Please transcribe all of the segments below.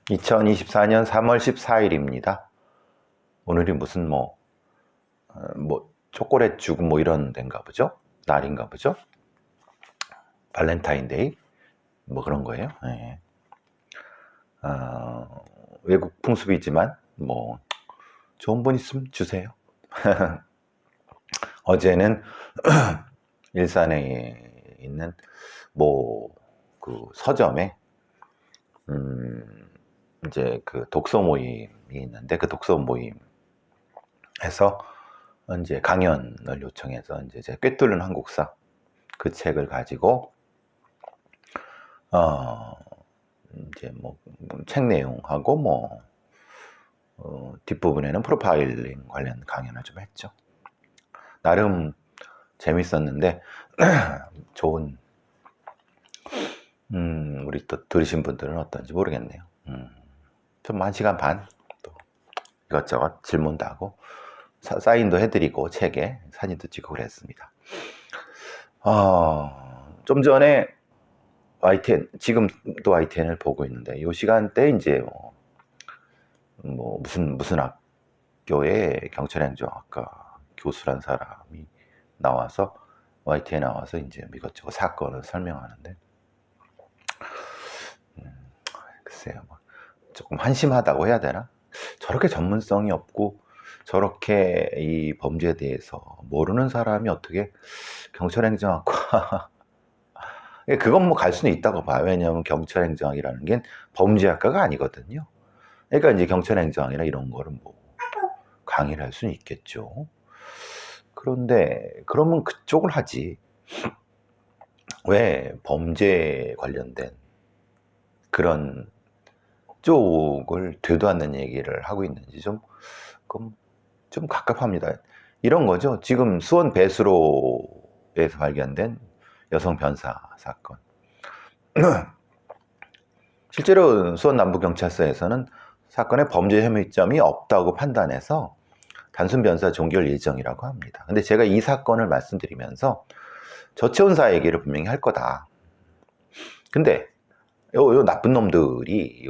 2024년 3월 14일입니다. 오늘이 무슨 초콜릿 주고 이런 데인가 보죠? 날인가 보죠? 발렌타인데이? 그런 거예요. 네. 외국 풍습이지만 좋은 분 있으면 주세요. 어제는 일산에 있는 그 서점에 이제 그 독서 모임이 있는데, 그 독서 모임에서 이제 강연을 요청해서 이제 제가 꿰뚫는 한국사 그 책을 가지고 이제 책 내용하고 뒷부분에는 프로파일링 관련 강연을 좀 했죠. 나름 재밌었는데 좋은 우리 또 들으신 분들은 어떤지 모르겠네요. 좀 1시간 반 또 이것저것 질문도 하고 사인도 해드리고 책에 사진도 찍고 그랬습니다. 좀 전에 YTN, 지금 또 YTN을 보고 있는데 이 시간대 이제 무슨 학교에 경찰행정학과 교수란 사람이 나와서 YTN에 나와서 이제 이것저것 사건을 설명하는데 글쎄요, 조금 한심하다고 해야 되나? 저렇게 전문성이 없고 저렇게 이 범죄에 대해서 모르는 사람이 어떻게 경찰행정학과 그건 갈 수는 있다고 봐요. 왜냐하면 경찰행정학이라는 게 범죄학과가 아니거든요. 그러니까 이제 경찰행정학이나 이런 거를 강의를 할 수는 있겠죠. 그런데 그러면 그쪽을 하지 왜 범죄 관련된 그런 쪽을 되도 않는 얘기를 하고 있는지 좀 갑갑합니다. 이런 거죠. 지금 수원 배수로에서 발견된 여성 변사 사건. 실제로 수원 남부경찰서에서는 사건의 범죄 혐의점이 없다고 판단해서 단순 변사 종결 예정이라고 합니다. 근데 제가 이 사건을 말씀드리면서 저체온사 얘기를 분명히 할 거다. 근데 요 나쁜 놈들이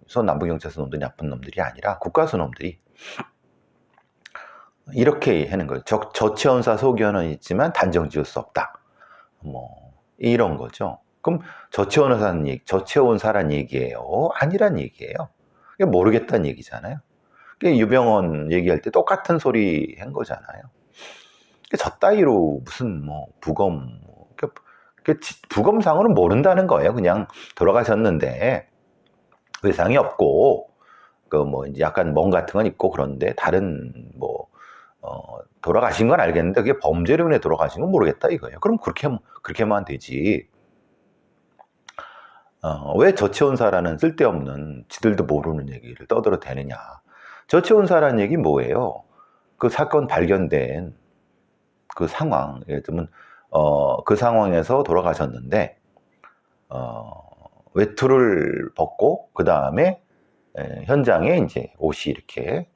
수원 남부경찰서 놈들이 나쁜 놈들이 아니라 국가수 놈들이 이렇게 하는 거예요. 저체온사 소견은 있지만 단정 지을 수 없다. 이런 거죠. 그럼 저체온사란 얘기예요? 아니란 얘기예요? 모르겠다는 얘기잖아요. 유병헌 얘기할 때 똑같은 소리 한 거잖아요. 저 따위로 무슨 부검, 부검상으로는 모른다는 거예요. 그냥 돌아가셨는데 외상이 없고 이제 약간 멍 같은 건 있고 그런데 다른 돌아가신 건 알겠는데 그게 범죄로 인해 돌아가신 건 모르겠다 이거예요. 그럼 그렇게만 되지. 왜 저체온사라는 쓸데없는 지들도 모르는 얘기를 떠들어대느냐. 저체온사라는 얘기 뭐예요? 그 사건 발견된 그 상황, 예를 들면 그 상황에서 돌아가셨는데 외투를 벗고 그 다음에 현장에 이제 옷이 이렇게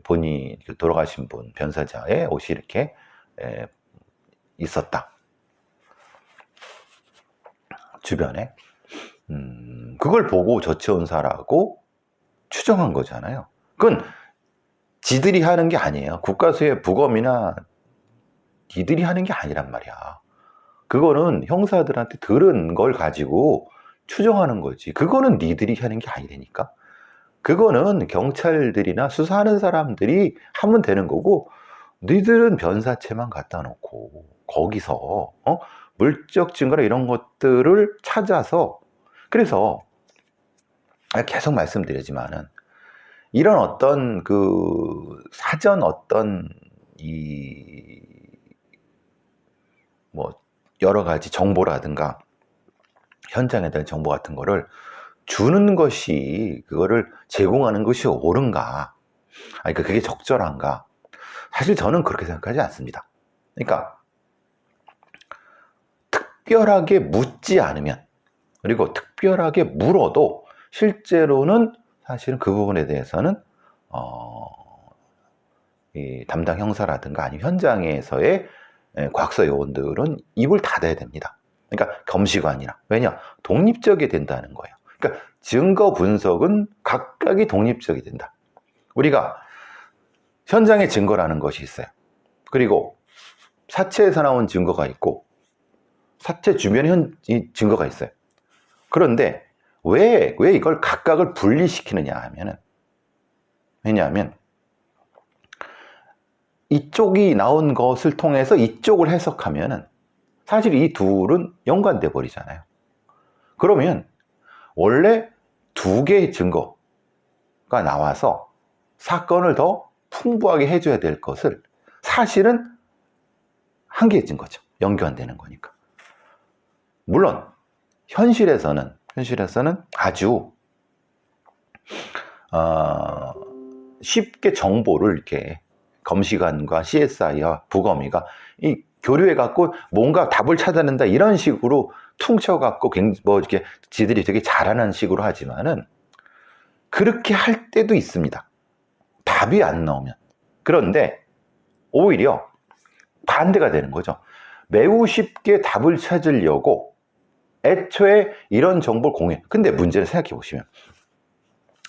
본인이 돌아가신 분 변사자의 옷이 이렇게 있었다. 주변에 그걸 보고 저체온사라고 추정한 거잖아요. 그건 지들이 하는 게 아니에요. 국가수의 부검이나 니들이 하는 게 아니란 말이야. 그거는 형사들한테 들은 걸 가지고 추정하는 거지. 그거는 니들이 하는 게 아니라니까. 그거는 경찰들이나 수사하는 사람들이 하면 되는 거고, 니들은 변사체만 갖다 놓고 거기서 물적 증거나 이런 것들을 찾아서, 그래서 계속 말씀드리지만은 이런 어떤 그 사전 어떤 여러 가지 정보라든가 현장에 대한 정보 같은 거를 주는 것이, 그거를 제공하는 것이 옳은가? 그러니까 그게 적절한가? 사실 저는 그렇게 생각하지 않습니다. 그러니까 특별하게 묻지 않으면, 그리고 특별하게 물어도 실제로는 사실은 그 부분에 대해서는 이 담당 형사라든가 아니면 현장에서의 과학서 요원들은 입을 닫아야 됩니다. 그러니까 겸시관이나, 왜냐? 독립적이 된다는 거예요. 그러니까 증거 분석은 각각이 독립적이 된다. 우리가 현장의 증거라는 것이 있어요. 그리고 사체에서 나온 증거가 있고 사체 주변에 증거가 있어요. 그런데 왜 이걸 각각을 분리시키느냐 하면은, 왜냐하면 이쪽이 나온 것을 통해서 이쪽을 해석하면은 사실 이 둘은 연관돼 버리잖아요. 그러면 원래 두 개의 증거가 나와서 사건을 더 풍부하게 해줘야 될 것을 사실은 한 개의 증거죠. 연관되는 거니까. 물론 현실에서는 아주 쉽게 정보를 이렇게 검시관과 CSI와 부검이가 이 교류해 갖고 뭔가 답을 찾아낸다 이런 식으로 퉁쳐 갖고 뭐 이렇게 지들이 되게 잘하는 식으로 하지만은 그렇게 할 때도 있습니다. 답이 안 나오면. 그런데 오히려 반대가 되는 거죠. 매우 쉽게 답을 찾으려고 애초에 이런 정보를 공유해. 근데 문제를 생각해 보시면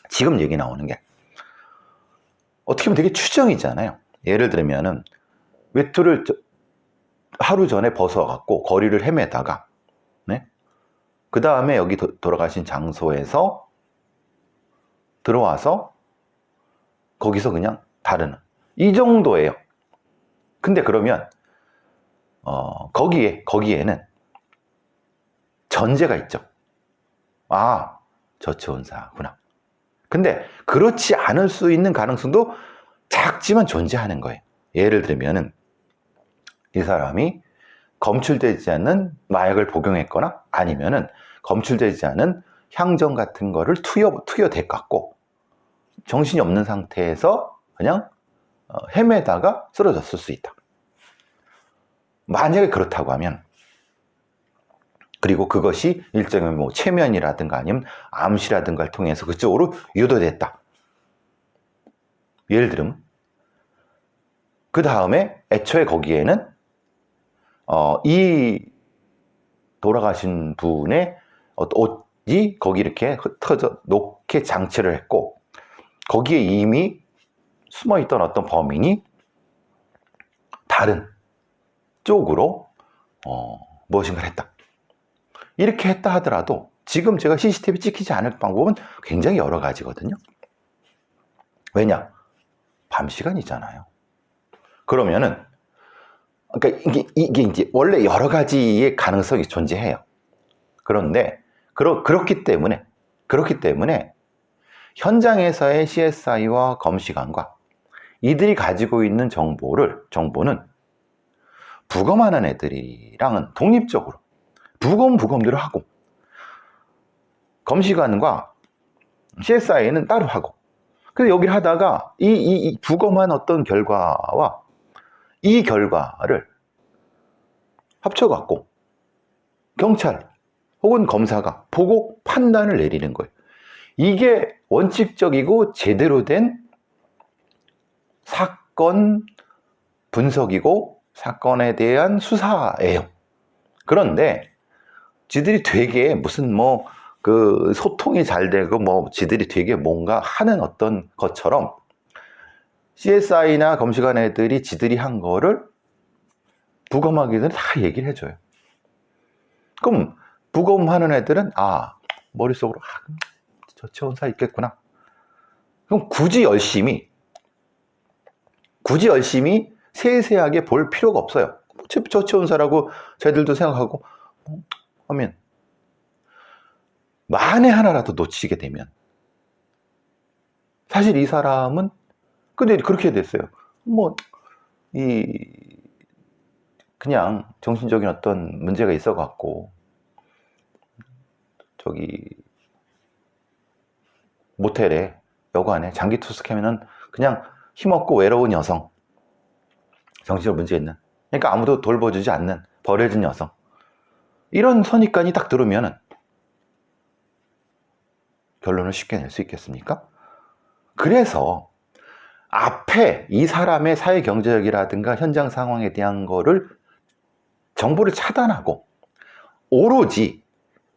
지금 얘기 나오는 게 어떻게 보면 되게 추정이잖아요. 예를 들면은 외투를 하루 전에 벗어갖고 거리를 헤매다가, 네? 그 다음에 여기 돌아가신 장소에서 들어와서 거기서 그냥 다루는 이 정도예요. 근데 그러면 거기에는 전제가 있죠. 아, 저체온사구나. 근데 그렇지 않을 수 있는 가능성도 작지만 존재하는 거예요. 예를 들면은 이 사람이 검출되지 않는 마약을 복용했거나 아니면은 검출되지 않은 향정 같은 거를 투여대갖고 정신이 없는 상태에서 그냥 헤매다가 쓰러졌을 수 있다. 만약에 그렇다고 하면, 그리고 그것이 일종의 뭐 체면이라든가 아니면 암시라든가를 통해서 그쪽으로 유도됐다. 예를 들면 그 다음에 애초에 거기에는 이 돌아가신 분의 옷이 거기 이렇게 흩어져 놓게 장치를 했고 거기에 이미 숨어있던 어떤 범인이 다른 쪽으로 무엇인가를 했다. 이렇게 했다 하더라도 지금 제가 CCTV 찍히지 않을 방법은 굉장히 여러 가지거든요. 왜냐? 밤 시간이잖아요. 그러면은 그러니까 이게 이제 원래 여러 가지의 가능성이 존재해요. 그런데 그렇기 때문에 현장에서의 CSI와 검시관과 이들이 가지고 있는 정보는 부검하는 애들이랑은 독립적으로 부검들을 하고 검시관과 CSI는 따로 하고, 그래서 여기를 하다가 이 부검한 어떤 결과와 이 결과를 합쳐갖고 경찰 혹은 검사가 보고 판단을 내리는 거예요. 이게 원칙적이고 제대로 된 사건 분석이고 사건에 대한 수사예요. 그런데 지들이 되게 무슨 그 소통이 잘 되고 지들이 되게 뭔가 하는 어떤 것처럼 CSI나 검시관 애들이 지들이 한 거를 부검하기 전에 다 얘기를 해줘요. 그럼 부검하는 애들은 머릿속으로 저체온사 있겠구나. 그럼 굳이 열심히 세세하게 볼 필요가 없어요. 저체온사라고 저희들도 생각하고 하면 만에 하나라도 놓치게 되면 사실 이 사람은 근데 그렇게 됐어요. 그냥 정신적인 어떤 문제가 있어 갖고 모텔에 여관에 장기 투숙하면은 그냥 힘없고 외로운 여성, 정신적 문제 있는, 그러니까 아무도 돌봐주지 않는 버려진 여성, 이런 선입관이 딱 들으면은 결론을 쉽게 낼 수 있겠습니까? 그래서 앞에 이 사람의 사회 경제력이라든가 현장 상황에 대한 거를 정보를 차단하고 오로지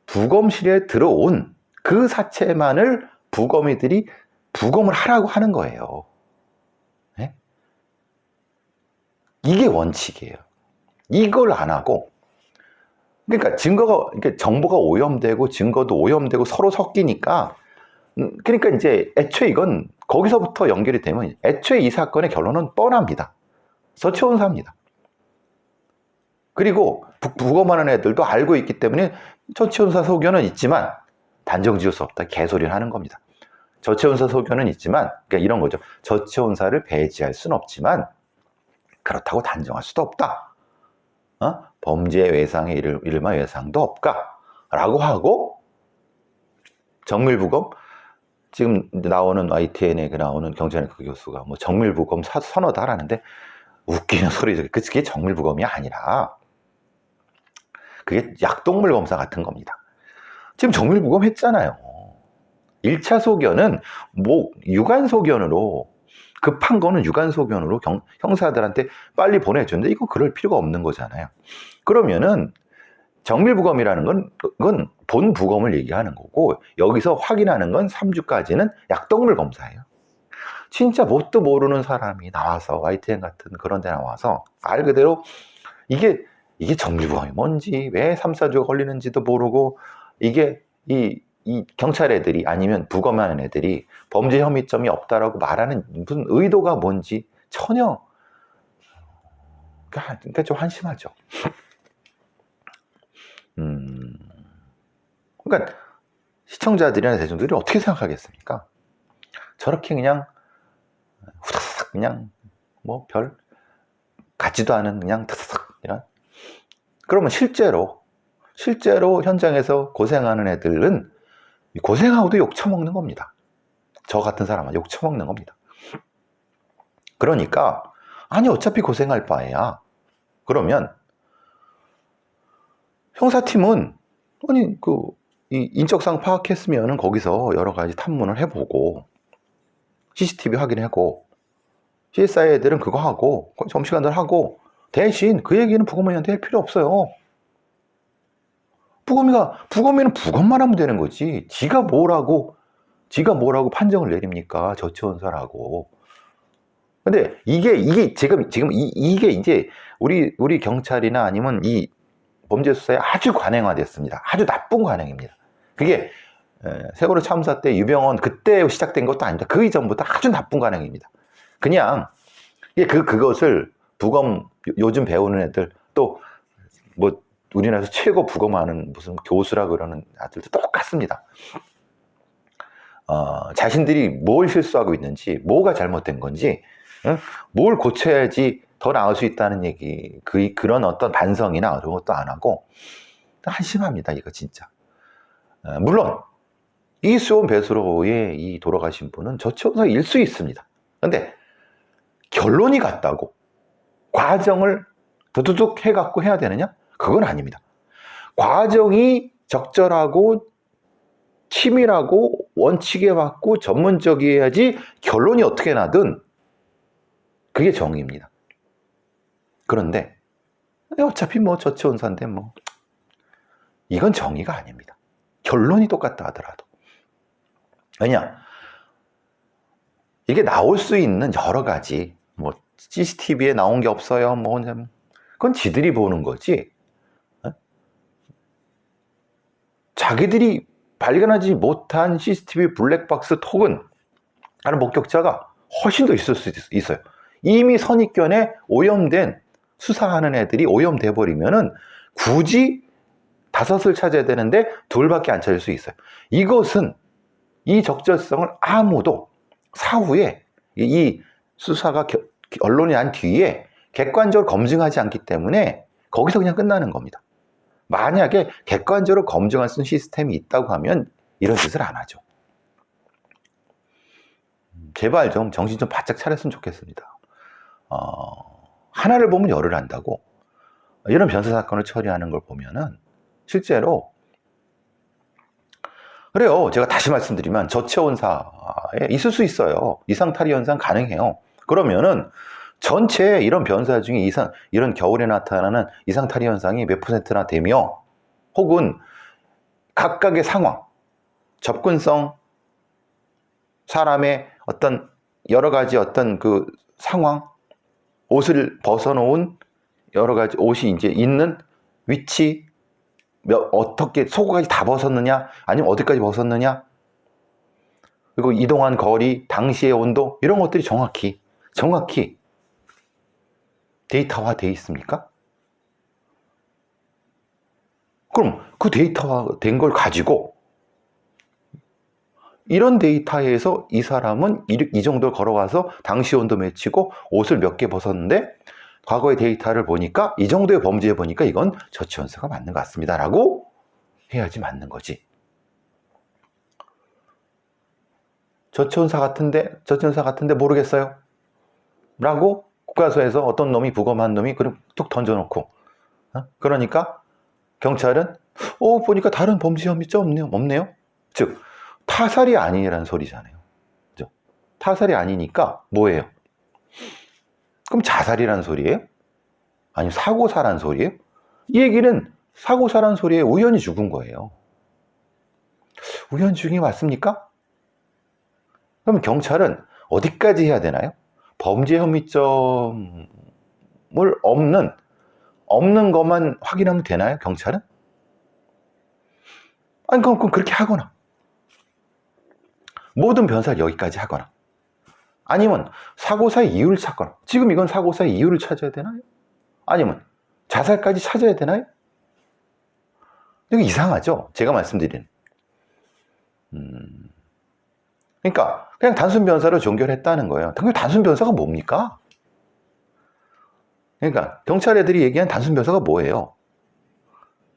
부검실에 들어온 그 사체만을 부검이들이 부검을 하라고 하는 거예요. 네? 이게 원칙이에요. 이걸 안 하고, 그러니까 정보가 오염되고 증거도 오염되고 서로 섞이니까, 그러니까 이제 애초에 이건 거기서부터 연결이 되면 애초에 이 사건의 결론은 뻔합니다. 서치원사입니다. 그리고 부검하는 애들도 알고 있기 때문에 서치원사 소견은 있지만 단정 지을 수 없다. 개소리를 하는 겁니다. 저체온사 소견은 있지만, 그러니까 이런 거죠. 저체온사를 배제할 수는 없지만 그렇다고 단정할 수도 없다. 범죄 외상에 이를만 외상도 없까? 라고 하고, 정밀부검, 지금 나오는 YTN에 나오는 경찰학 교수가 뭐 정밀부검 선언도 하라는데, 웃기는 소리죠. 그게 정밀부검이 아니라 그게 약동물 검사 같은 겁니다. 지금 정밀부검 했잖아요. 1차 소견은 유관소견으로, 급한 거는 유관소견으로 형사들한테 빨리 보내줬는데 이건 그럴 필요가 없는 거잖아요. 그러면은 정밀부검이라는 건 본 부검을 얘기하는 거고, 여기서 확인하는 건 3주까지는 약동물 검사예요. 진짜 뭣도 모르는 사람이 나와서 YTN 같은 그런 데 나와서 말 그대로 이게 정밀부검이 뭔지, 왜 3, 4주가 걸리는지도 모르고, 이게 이 경찰 애들이 아니면 부검하는 애들이 범죄 혐의점이 없다라고 말하는 무슨 의도가 뭔지 전혀, 그러니까 좀 한심하죠. 그러니까 시청자들이나 대중들이 어떻게 생각하겠습니까? 저렇게 그냥 후다닥 그냥 뭐 별 같지도 않은 그냥 타닥 이런. 그러면 실제로 현장에서 고생하는 애들은 고생하고도 욕 처먹는 겁니다. 저 같은 사람은 욕 처먹는 겁니다. 그러니까 아니 어차피 고생할 바에야, 그러면 형사팀은 아니 이 인적사항 파악했으면은 거기서 여러 가지 탐문을 해보고 CCTV 확인하고, CSI 애들은 그거 하고 점심시간들 하고, 대신 그 얘기는 부검이한테 할 필요 없어요. 부검이는 부검만 하면 되는 거지. 지가 뭐라고 판정을 내립니까? 저체온사라고. 근데 이게 지금 이게 이제 우리 경찰이나 아니면 이 범죄 수사에 아주 관행화됐습니다. 아주 나쁜 관행입니다. 그게 세월호 참사 때 유병헌 그때 시작된 것도 아닙니다. 그 이전부터 아주 나쁜 관행입니다. 그냥 그것을 부검 요즘 배우는 애들, 또 뭐 우리나라에서 최고 부검하는 무슨 교수라 그러는 아들도 똑같습니다. 자신들이 뭘 실수하고 있는지, 뭐가 잘못된 건지, 뭘 고쳐야지 더 나을 수 있다는 얘기, 그런 어떤 반성이나 그런 것도 안 하고 한심합니다. 이거 진짜. 물론 이수원 배수로의 이 돌아가신 분은 저체온사일 수 있습니다. 근데 결론이 같다고 과정을 두두둑 해갖고 해야 되느냐? 그건 아닙니다. 과정이 적절하고 치밀하고 원칙에 맞고 전문적이어야지 결론이 어떻게 나든 그게 정의입니다. 그런데 어차피 뭐 저체온사인데 뭐 이건 정의가 아닙니다. 결론이 똑같다 하더라도. 왜냐? 이게 나올 수 있는 여러 가지, 뭐 CCTV에 나온 게 없어요, 뭐 그건 지들이 보는 거지. 자기들이 발견하지 못한 CCTV 블랙박스 톡은 하는 목격자가 훨씬 더 있을 수 있어요. 이미 선입견에 오염된, 수사하는 애들이 오염돼 버리면은 굳이 5을 찾아야 되는데 2밖에 안 찾을 수 있어요. 이것은 이 적절성을 아무도 사후에 이 수사가 언론이 난 뒤에 객관적으로 검증하지 않기 때문에 거기서 그냥 끝나는 겁니다. 만약에 객관적으로 검증할 수 있는 시스템이 있다고 하면 이런 짓을 안 하죠. 제발 좀 정신 좀 바짝 차렸으면 좋겠습니다. 하나를 보면 열을 안다고, 이런 변사 사건을 처리하는 걸 보면은 실제로 그래요. 제가 다시 말씀드리면 저체온사에 있을 수 있어요. 이상탈이 현상 가능해요. 그러면은 전체 이런 변사 중에 이런 겨울에 나타나는 이상탈이 현상이 몇 %나 되며, 혹은 각각의 상황, 접근성, 사람의 어떤 여러 가지 어떤 그 상황, 옷을 벗어놓은 여러 가지 옷이 이제 있는 위치, 어떻게 속옷까지 다 벗었느냐, 아니면 어디까지 벗었느냐, 그리고 이동한 거리, 당시의 온도, 이런 것들이 정확히 데이터화 되어 있습니까? 그럼 그 데이터화 된 걸 가지고 이런 데이터에서 이 사람은 이 정도를 걸어가서 당시 온도 매치고 옷을 몇 개 벗었는데 과거의 데이터를 보니까 이 정도의 범죄에 보니까 이건 저치원사가 맞는 것 같습니다 라고 해야지 맞는 거지. 저치원사 같은데 모르겠어요 라고 국가서에서 어떤 놈이 부검한 놈이 그럼 툭 던져놓고, 그러니까 경찰은 보니까 다른 범죄 혐의자 없네요. 즉 타살이 아니라는 소리잖아요. 그죠? 타살이 아니니까 뭐예요? 그럼 자살이라는 소리예요? 아니면 사고사라는 소리예요? 이 얘기는 사고사라는 소리에 우연히 죽은 거예요. 우연히 죽은 게 맞습니까? 그럼 경찰은 어디까지 해야 되나요? 범죄 혐의점을 없는 것만 확인하면 되나요? 경찰은? 아니 그럼 그렇게 하거나 모든 변사를 여기까지 하거나 아니면 사고사의 이유를 찾거나, 지금 이건 사고사의 이유를 찾아야 되나요? 아니면 자살까지 찾아야 되나요? 이거 이상하죠? 제가 말씀드린. 그러니까 그냥 단순 변사로 종결했다는 거예요. 단순 변사가 뭡니까? 그러니까 경찰 애들이 얘기한 단순 변사가 뭐예요?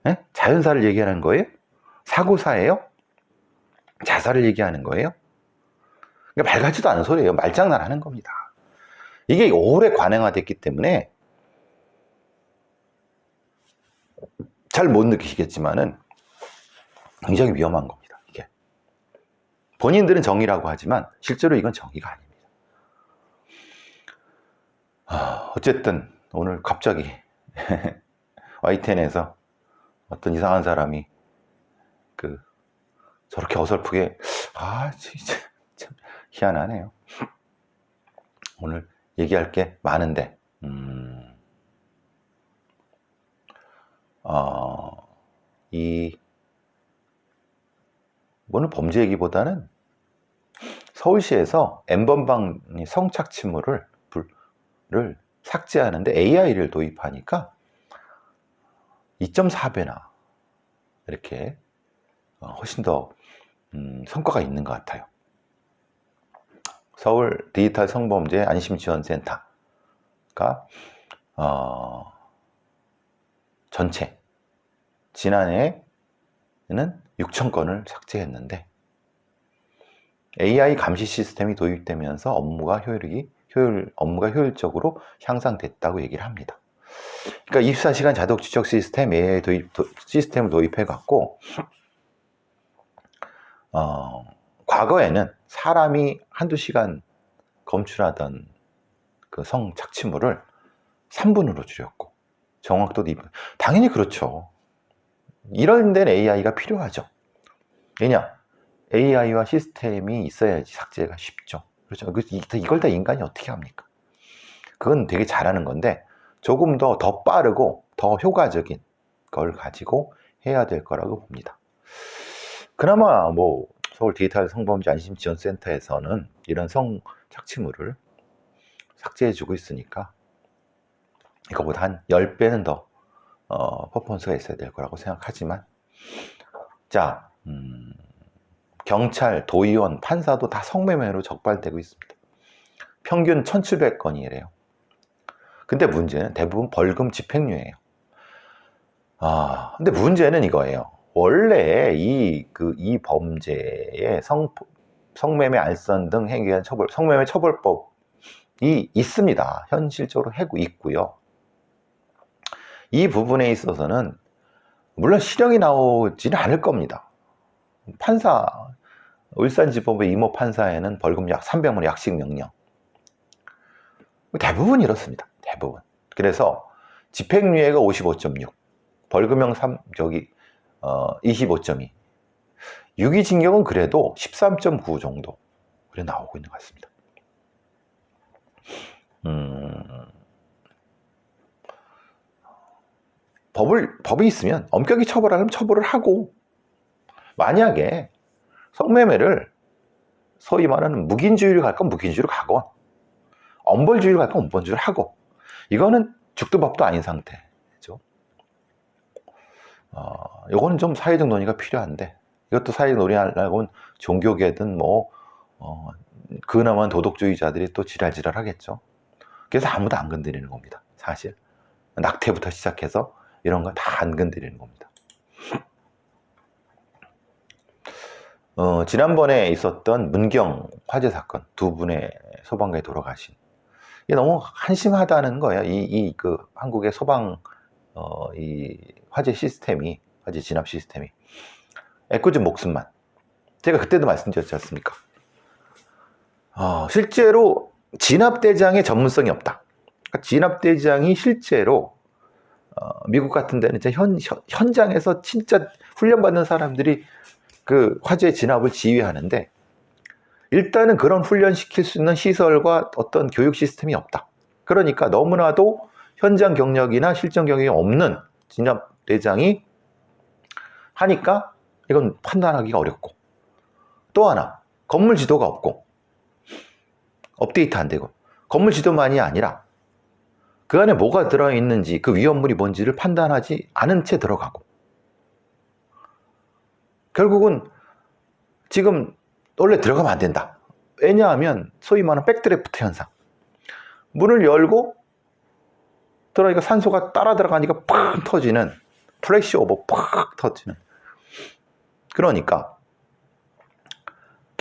네? 자연사를 얘기하는 거예요? 사고사예요? 자살을 얘기하는 거예요? 그러니까 말 같지도 않은 소리예요. 말장난하는 겁니다. 이게 오래 관행화됐기 때문에 잘 못 느끼시겠지만은 굉장히 위험한 겁니다. 이게 본인들은 정의라고 하지만 실제로 이건 정의가 아닙니다. 어쨌든 오늘 갑자기 YTN에서 어떤 이상한 사람이 저렇게 어설프게 진짜 참 희한하네요. 오늘 얘기할 게 많은데 오늘 범죄 얘기보다는 서울시에서 N번방 성착취물을 삭제하는데 AI를 도입하니까 2.4배나 이렇게 훨씬 더 성과가 있는 것 같아요. 서울 디지털 성범죄 안심지원센터가 전체 지난해에는 6,000건을 삭제했는데 AI 감시 시스템이 도입되면서 업무가 효율적으로 향상됐다고 얘기를 합니다. 그러니까 24시간 자동 추적 시스템 AI 시스템을 도입해 갖고 과거에는 사람이 한두 시간 검출하던 그 성착취물을 3분으로 줄였고 정확도도 당연히 그렇죠. 이런 데는 AI가 필요하죠. 왜냐? AI와 시스템이 있어야지 삭제가 쉽죠. 그렇죠. 이걸 다 인간이 어떻게 합니까? 그건 되게 잘하는 건데 조금 더 빠르고 더 효과적인 걸 가지고 해야 될 거라고 봅니다. 그나마 서울 디지털 성범죄 안심지원센터에서는 이런 성착취물을 삭제해주고 있으니까 이거보다 한 10배는 더 퍼포먼스가 있어야 될 거라고 생각하지만, 자, 경찰, 도의원, 판사도 다 성매매로 적발되고 있습니다. 평균 1,700건이래요. 근데 문제는 대부분 벌금 집행유예예요. 근데 문제는 이거예요. 원래 이 범죄에 성매매, 알선 등 행위에 대한 처벌, 성매매 처벌법이 있습니다. 현실적으로 하고 있고요. 이 부분에 있어서는 물론 실형이 나오지는 않을 겁니다. 울산지법의 이모 판사에는 벌금 약 300만 원 약식 명령. 대부분 이렇습니다. 대부분. 그래서 집행유예가 55.6, 벌금형 25.2. 유기징역은 그래도 13.9 정도 그래 나오고 있는 것 같습니다. 법이 있으면 엄격히 처벌하려면 처벌을 하고, 만약에 성매매를 소위 말하는 묵인주의를 갈 건 묵인주의로 가고, 엄벌주의로 갈 건 엄벌주의로 하고, 이거는 죽도 밥도 아닌 상태죠. 이거는 좀 사회적 논의가 필요한데, 이것도 사회적 논의하려면 종교계든 그나마 도덕주의자들이 또 지랄지랄 하겠죠. 그래서 아무도 안 건드리는 겁니다. 사실 낙태부터 시작해서 이런 거 다 안 건드리는 겁니다. 지난번에 있었던 문경 화재 사건, 두 분의 소방관이 돌아가신, 이게 너무 한심하다는 거예요. 그 한국의 소방 이 화재 시스템이, 화재 진압 시스템이 애꿎은 목숨만, 제가 그때도 말씀드렸지 않습니까? 실제로 진압대장의 전문성이 없다. 그러니까 진압대장이 실제로 미국 같은 데는 진짜 현장에서 진짜 훈련받는 사람들이 그 화재 진압을 지휘하는데, 일단은 그런 훈련시킬 수 있는 시설과 어떤 교육 시스템이 없다. 그러니까 너무나도 현장 경력이나 실전 경력이 없는 진압대장이 하니까 이건 판단하기가 어렵고, 또 하나 건물 지도가 없고 업데이트 안 되고, 건물 지도만이 아니라 그 안에 뭐가 들어있는지, 그 위험물이 뭔지를 판단하지 않은 채 들어가고, 결국은 지금 원래 들어가면 안 된다. 왜냐하면 소위 말하는 백드래프트 현상, 문을 열고 들어가니까 산소가 따라 들어가니까 팍 터지는, 플래시 오버 팍 터지는. 그러니까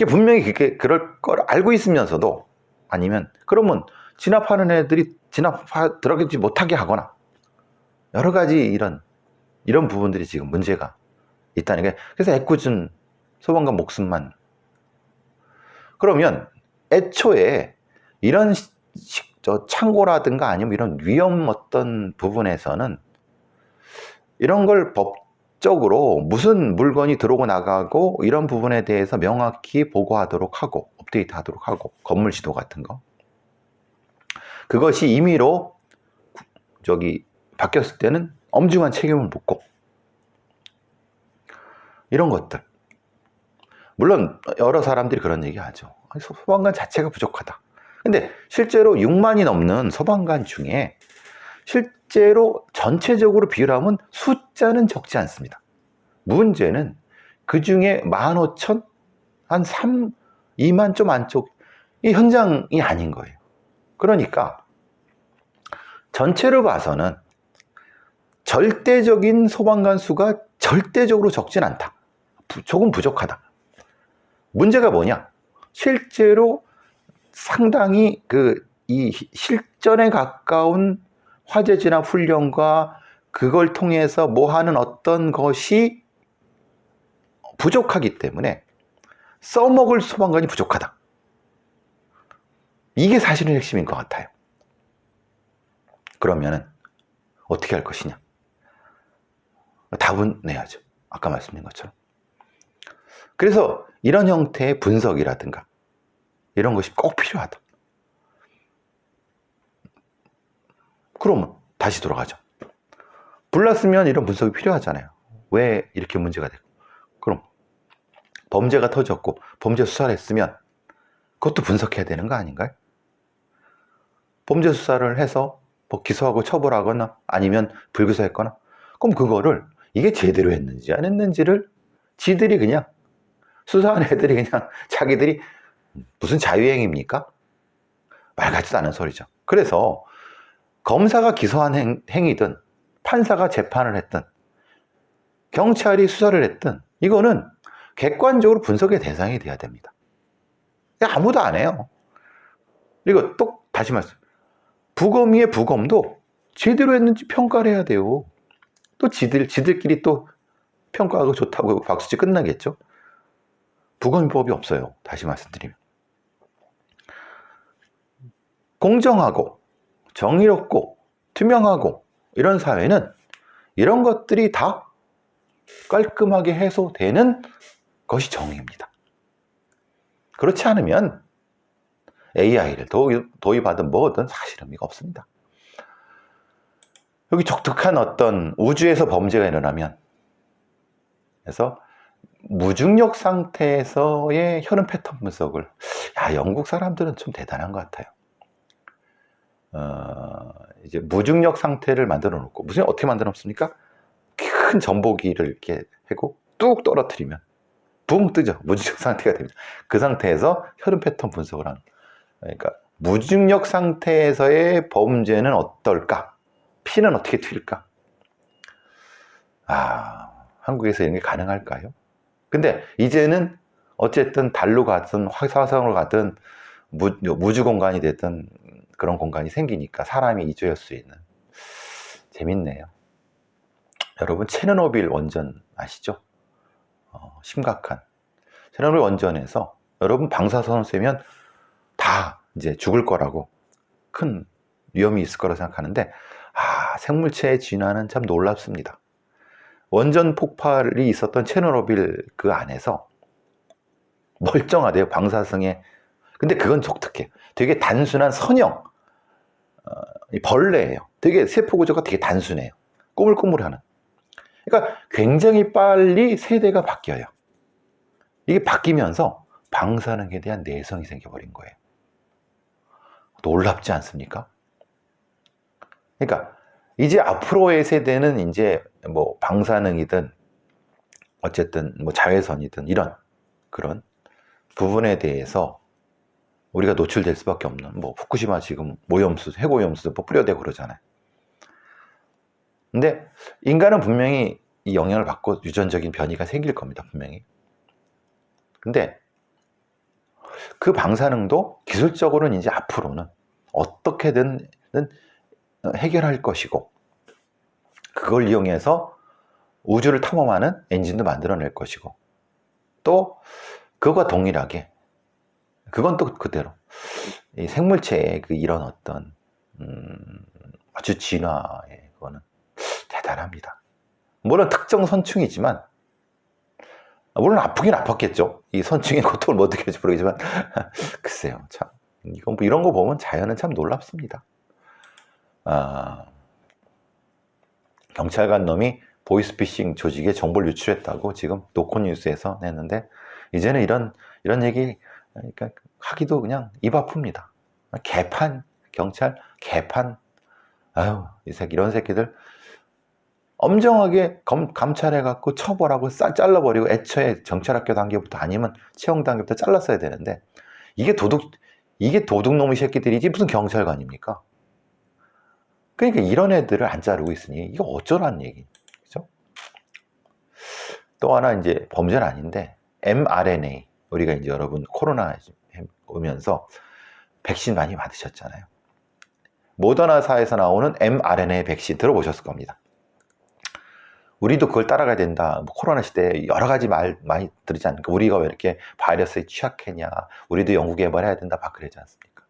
분명히 그럴 걸 알고 있으면서도, 아니면 그러면 진압하는 애들이 들어가지 못하게 하거나, 여러 가지 이런 부분들이 지금 문제가 있다는 게, 그래서 애꿎은 소방관 목숨만. 그러면 애초에 이런 창고라든가 아니면 이런 위험 어떤 부분에서는 이런 걸 법적으로 무슨 물건이 들어오고 나가고 이런 부분에 대해서 명확히 보고하도록 하고 업데이트하도록 하고, 건물 지도 같은 거, 그것이 임의로 바뀌었을 때는 엄중한 책임을 묻고, 이런 것들. 물론 여러 사람들이 그런 얘기 하죠. 소방관 자체가 부족하다. 근데 실제로 6만이 넘는 소방관 중에 실제로 전체적으로 비율하면 숫자는 적지 않습니다. 문제는 그 중에 15,000, 한 2만 좀 안쪽, 이 현장이 아닌 거예요. 그러니까 전체로 봐서는 절대적인 소방관 수가 절대적으로 적진 않다. 조금 부족하다. 문제가 뭐냐? 실제로 상당히 이 실전에 가까운 화재 진압 훈련과 그걸 통해서 뭐 하는 어떤 것이 부족하기 때문에 써먹을 소방관이 부족하다. 이게 사실은 핵심인 것 같아요. 그러면은 어떻게 할 것이냐? 답은 내야죠. 아까 말씀드린 것처럼. 그래서 이런 형태의 분석이라든가 이런 것이 꼭 필요하다. 그러면 다시 돌아가죠. 불났으면 이런 분석이 필요하잖아요. 왜 이렇게 문제가 되고, 그럼 범죄가 터졌고 범죄 수사를 했으면 그것도 분석해야 되는 거 아닌가요? 범죄 수사를 해서 뭐 기소하고 처벌하거나 아니면 불기소했거나, 그럼 그거를 이게 제대로 했는지 안 했는지를 지들이 그냥, 수사하는 애들이 그냥 자기들이 무슨 자유행위입니까? 말 같지도 않은 소리죠. 그래서 검사가 기소한 행위든 판사가 재판을 했든 경찰이 수사를 했든 이거는 객관적으로 분석의 대상이 돼야 됩니다. 아무도 안 해요. 그리고 또 다시 말씀, 부검위의 부검도 제대로 했는지 평가를 해야 돼요. 또 지들끼리 또 평가하고 좋다고 박수치 끝나겠죠. 부검법이 없어요. 다시 말씀드리면 공정하고 정의롭고 투명하고 이런 사회는 이런 것들이 다 깔끔하게 해소되는 그것이 정의입니다. 그렇지 않으면 AI를 도입하든 뭐든 사실 의미가 없습니다. 여기 독특한 어떤 우주에서 범죄가 일어나면, 그래서 무중력 상태에서의 혈흔 패턴 분석을, 영국 사람들은 좀 대단한 것 같아요. 이제 무중력 상태를 만들어 놓고, 무슨 어떻게 만들어 놓습니까? 큰 전보기를 이렇게 하고 뚝 떨어뜨리면 붕 뜨죠. 무중력 상태가 됩니다. 그 상태에서 혈흔 패턴 분석을 하는. 그러니까 무중력 상태에서의 범죄는 어떨까? 피는 어떻게 튈까? 한국에서 이런 게 가능할까요? 근데 이제는 어쨌든 달로 가든 화성으로 가든 무주 공간이 됐든 그런 공간이 생기니까 사람이 이주할 수 있는. 재밌네요. 여러분, 체르노빌 원전 아시죠? 심각한 체르노빌 원전에서 여러분 방사선을 쐬면 다 이제 죽을 거라고, 큰 위험이 있을 거라고 생각하는데, 생물체의 진화는 참 놀랍습니다. 원전 폭발이 있었던 체르노빌 그 안에서 멀쩡하대요, 방사성에. 근데 그건 독특해요. 되게 단순한 선형 벌레예요. 되게 세포 구조가 되게 단순해요. 꾸물꾸물하는. 그러니까 굉장히 빨리 세대가 바뀌어요. 이게 바뀌면서 방사능에 대한 내성이 생겨버린 거예요. 놀랍지 않습니까? 그러니까 이제 앞으로의 세대는 이제 뭐 방사능이든 어쨌든 뭐 자외선이든 이런 그런 부분에 대해서 우리가 노출될 수밖에 없는, 뭐 후쿠시마 지금 오염수, 핵오염수 뭐 뿌려대고 그러잖아요. 근데 인간은 분명히 이 영향을 받고 유전적인 변이가 생길 겁니다, 분명히. 근데 그 방사능도 기술적으로는 이제 앞으로는 어떻게든 해결할 것이고, 그걸 이용해서 우주를 탐험하는 엔진도 만들어낼 것이고, 또 그거와 동일하게 그건 또 그대로 이 생물체의 그 이런 어떤 아주 진화의 그거는 대단합니다. 물론 특정 선충이지만, 물론 아프긴 아팠겠죠. 이 선충의 고통을 못 느낄지 모르겠지만 글쎄요, 참 이건 뭐 이런 거 보면 자연은 참 놀랍습니다. 경찰관 놈이 보이스피싱 조직에 정보를 유출했다고 지금 노컷뉴스에서 냈는데, 이제는 이런 얘기 그러니까 하기도 그냥 입 아픕니다. 개판, 경찰 개판. 이런 새끼들 엄정하게 감찰해갖고 처벌하고 잘라버리고, 애초에 경찰학교 단계부터 아니면 채용 단계부터 잘랐어야 되는데, 이게 도둑놈의 새끼들이지 무슨 경찰관입니까? 그러니까 이런 애들을 안 자르고 있으니 이거 어쩌라는 얘기, 그죠? 또 하나 이제 범죄는 아닌데, mRNA, 우리가 이제 여러분 코로나 오면서 백신 많이 맞으셨잖아요. 모더나사에서 나오는 mRNA 백신 들어보셨을 겁니다. 우리도 그걸 따라가야 된다. 뭐 코로나 시대에 여러 가지 말 많이 들지 않습니까? 우리가 왜 이렇게 바이러스에 취약했냐, 우리도 연구 개발해야 된다, 막 그러지 않습니까?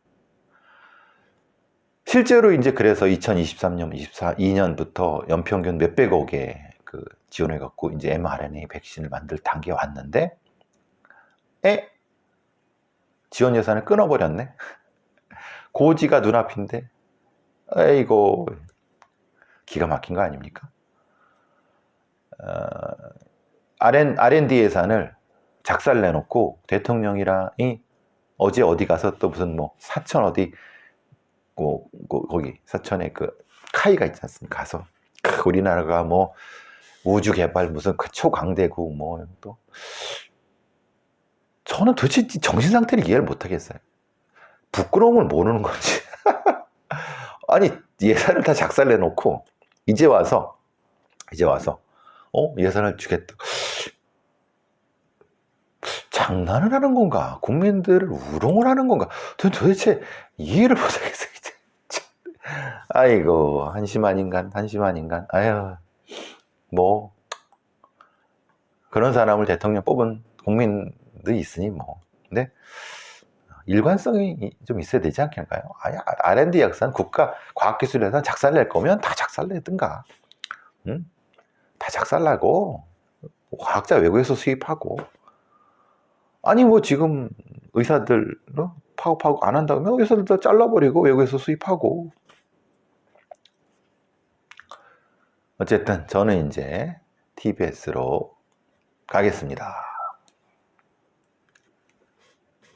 실제로 이제 그래서 2023년, 22년부터 연평균 몇백억에 그 지원해갖고 이제 mRNA 백신을 만들 단계에 왔는데, 지원 예산을 끊어버렸네. 고지가 눈앞인데, 이거 기가 막힌 거 아닙니까? R&D 예산을 작살내놓고 대통령이랑이 어제 어디 가서 또 무슨 뭐 사천 어디 거기 사천에 그 카이가 있지 않습니까? 가서 우리나라가 뭐 우주 개발 무슨 그 초강대국 뭐 또, 저는 도대체 정신 상태를 이해를 못 하겠어요. 부끄러움을 모르는 건지. 아니, 예산을 다 작살내놓고 이제 와서 예산을 주겠다. 장난을 하는 건가? 국민들을 우롱을 하는 건가? 도대체 이해를 못하겠어요. 아이고, 한심한 인간. 아유, 뭐 그런 사람을 대통령 뽑은 국민도 있으니 뭐. 근데 일관성이 좀 있어야 되지 않을까요? 아니, R&D 예산, 국가 과학기술 예산 작살낼 거면 다 작살내든가. 다 작살나고, 과학자 외국에서 수입하고, 아니 뭐 지금 의사들 파업하고 안 한다면 의사들 다 잘라버리고 외국에서 수입하고. 어쨌든 저는 이제 TBS로 가겠습니다.